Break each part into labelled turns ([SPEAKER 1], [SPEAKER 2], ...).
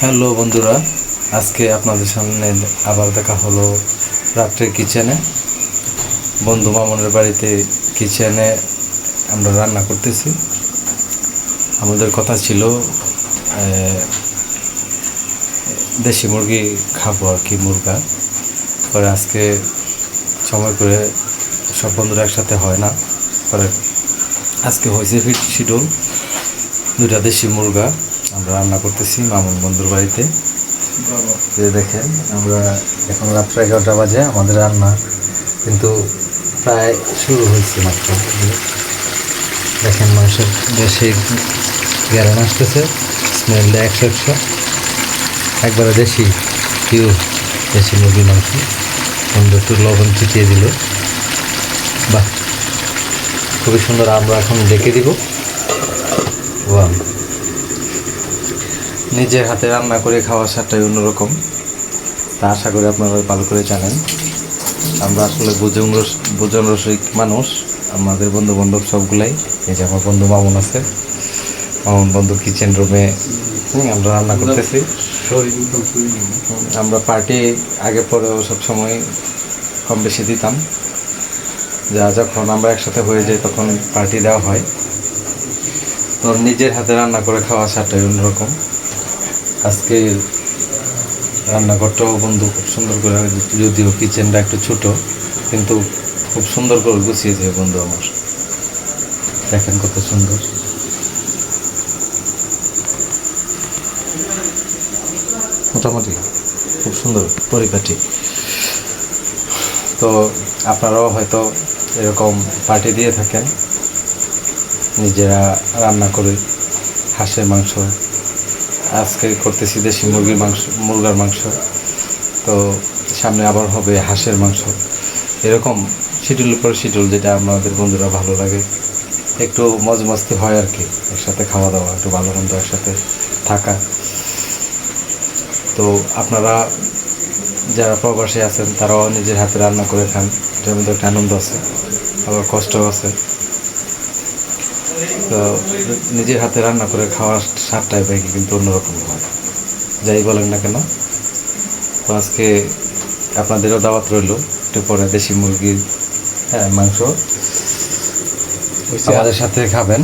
[SPEAKER 1] Hello বন্ধুরা, আজকে আপনাদের সামনে আবার দেখা হলো রাত্রের কিচেনে। বন্ধু মামুনের বাড়িতে কিচেনে আমরা রান্না করতেছি। আমাদের কথা ছিল দেশি মুরগি খাবো আর কি, মুরগা। পরে আজকে সময় করে সব বন্ধুরা একসাথে হয় না, পরে আজকে হয়েছে ফিট শিডিউল, 2টা দেশি মুরগা আমরা রান্না করতেছি মামুন বন্ধুর বাড়িতে। যে দেখেন, আমরা এখন রাত্র 11টা বাজে, আমাদের রান্না কিন্তু প্রায় শুরু হয়েছে মাত্র। দেখেন মাংসের দেশি গ্যারান আসতেছে, স্মেলটা 100 একবারে দেশি পিওর দেশি মুরগির মাংস। সুন্দর একটু লবণ ছিটিয়ে দিল, বাহ খুবই সুন্দর। আমরা এখন ডেকে দিব। ওয়াও, নিজের হাতে রান্না করে খাওয়ার স্বাদটাই অন্যরকম, তা আশা করি আপনারা ভালো করে জানেন। আমরা আসলে ভোজন রসিক মানুষ, আমাদের বন্ধু বান্ধব সবগুলাই। এই যে আমার বন্ধু মামুন আছে, মামুন বন্ধু কিচেন রুমে আমরা রান্না করতেছি। আমরা পার্টি আগে পরেও সবসময় কম বেশি দিতাম, যখন আমরা একসাথে হয়ে যাই তখন পার্টি দেওয়া হয়। তো নিজের হাতে রান্না করে খাওয়ার স্বাদটাই অন্যরকম। আজকে রান্নাঘরটাও বন্ধু খুব সুন্দর করে, যদিও কিচেনটা একটু ছোট কিন্তু খুব সুন্দর করে গুছিয়েছে বন্ধু আমার। দেখেন কত সুন্দর, মোটামুটি খুব সুন্দর পরিপাটি। তো আপনারাও হয়তো এরকম পার্টি দিয়ে থাকেন, নিজেরা রান্না করে। হাঁসের মাংস আজকে করতেছি, দেশি মুরগার মাংস। তো সামনে আবার হবে হাঁসের মাংস। এরকম শিডিউলের পর শিডিউল, যেটা আমাদের বন্ধুরা ভালো লাগে, একটু মজমস্তি হয় আর কি, একসাথে খাওয়া দাওয়া, একটু ভালো মন্দ একসাথে থাকা। তো আপনারা যারা প্রবাসী আছেন তারাও নিজের হাতে রান্না করে খান, এটার মধ্যে একটা আনন্দ আছে, আবার কষ্টও আছে। তো নিজের হাতে রান্না করে খাওয়ার স্বাদটাই বাইকে কিন্তু অন্যরকম হয়, যাই বলেন না কেন। তো আজকে আপনাদেরও দাওয়াত রইল, একটু পরে দেশি মুরগির মাংস আমাদের সাথে খাবেন।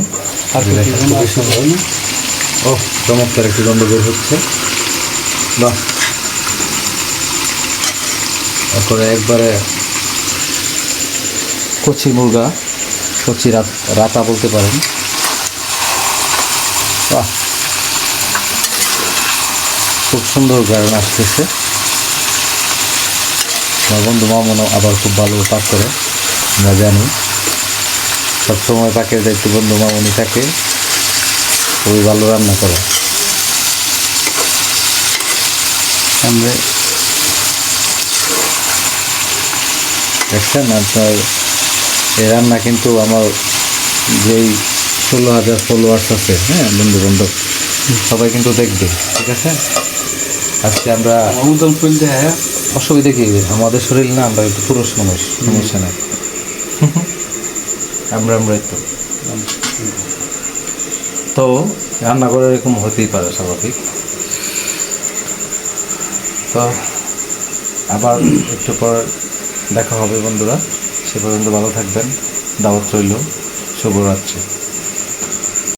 [SPEAKER 1] খুবই সুন্দর, ও চমৎকার একটি গন্ধ বের হচ্ছে, বাহ। তারপরে একবারে কচি মুরগা, কচি রাতা বলতে পারেন, বাহ খুব সুন্দর গান আসতেছে। আমার বন্ধু মামুনও আবার খুব ভালো পাক করে, আমরা জানি। সবসময় পাকের দায়িত্ব বন্ধু মামুনই থাকে, খুবই ভালো রান্না করে। আমরা দেখছেন আপনার এই রান্না কিন্তু আমার যেই 16,000 ফলোয়ার্স আছে, বন্ধু বান্ধব সবাই কিন্তু দেখবে, ঠিক আছে। আজকে আমরা অসুবিধা কি, আমাদের শরীর না, আমরা একটু পুরুষ মানুষ, সমস্যা নেই। আমরাই তো রান্না করে এরকম হতেই পারে, স্বাভাবিক। তো আবার একটু পর দেখা হবে বন্ধুরা, সে পর্যন্ত ভালো থাকবেন। দাওয়াত রইল, শুভরাত্রি।